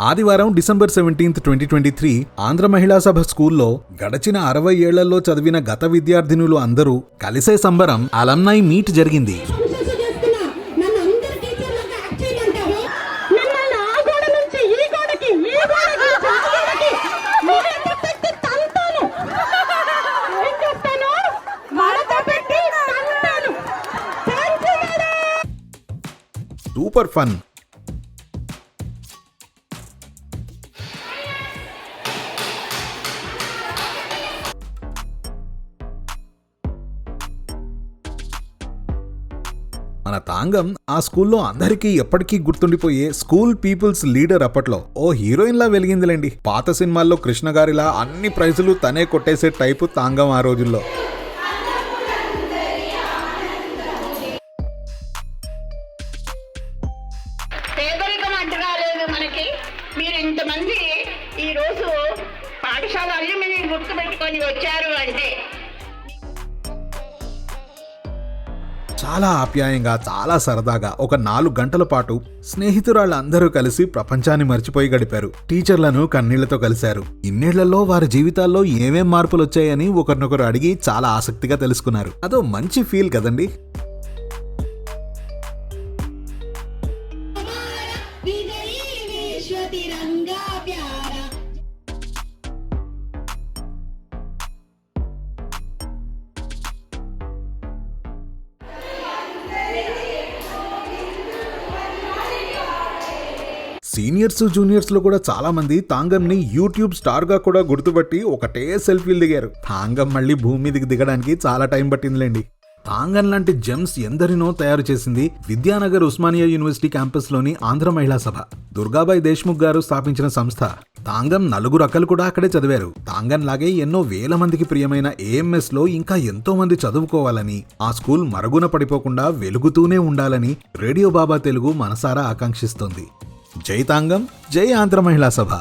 ఆదివారం డిసెంబర్ 17, 2023 ఆంధ్ర మహిళా సభ స్కూల్లో గడచిన 60 ఏళ్లలో చదివిన గత విద్యార్థినులు అందరూ కలిసే సంబరం అలమ్నై మీట్ జరిగింది. Super fun. మన తాంగం ఆ స్కూల్లో అందరికీ ఎప్పటికీ గుర్తుండిపోయే స్కూల్ పీపుల్స్ లీడర్. అప్పట్లో ఓ హీరోయిన్ లా వెలిగిందిలేండి. పాత సినిమాల్లో కృష్ణ గారిలా అన్ని ప్రైజులు తనే కొట్టేసే టైపు తాంగం ఆ రోజుల్లో. పేదరికం అడ్డురాలేదు మనకి. మీరు ఇంతమంది ఈరోజు పాఠశాల అల్యూమిని గుర్తుపెట్టుకొని వచ్చారు అంటే చాలా ఆప్యాయంగా, చాలా సరదాగా ఒక 4 గంటల పాటు స్నేహితురాళ్ళందరూ కలిసి ప్రపంచాన్ని మర్చిపోయి గడిపారు. టీచర్లను కన్నీళ్లతో కలిశారు. ఇన్నేళ్లలో వారి జీవితాల్లో ఏమేం మార్పులు వచ్చాయని ఒకరినొకరు అడిగి చాలా ఆసక్తిగా తెలుసుకున్నారు. అదో మంచి ఫీల్ కదండి. సీనియర్స్, జూనియర్స్ లో కూడా చాలా మంది తాంగం ని యూట్యూబ్ స్టార్ గా కూడా గుర్తుపట్టి ఒకటే సెల్ఫీలు దిగారు. తాంగం మళ్ళీ భూమి మీదకి దిగడానికి చాలా టైం పట్టిందిలేండి. తాంగం లాంటి జెమ్స్ ఎందరినో తయారు చేసింది విద్యానగర్ ఉస్మానియా యూనివర్సిటీ క్యాంపస్ లోని ఆంధ్ర మహిళా సభ. దుర్గాబాయ్ దేశ్ముఖ్ గారు స్థాపించిన సంస్థ. తాంగం 4 అక్కలు కూడా అక్కడే చదివారు. తాంగం లాగే ఎన్నో వేల మందికి ప్రియమైన ఏఎంఎస్ లో ఇంకా ఎంతో మంది చదువుకోవాలని, ఆ స్కూల్ మరుగున పడిపోకుండా వెలుగుతూనే ఉండాలని రేడియో బాబా తెలుగు మనసారా ఆకాంక్షిస్తోంది. జై తాంగం, జై ఆంధ్ర మహిళా సభ.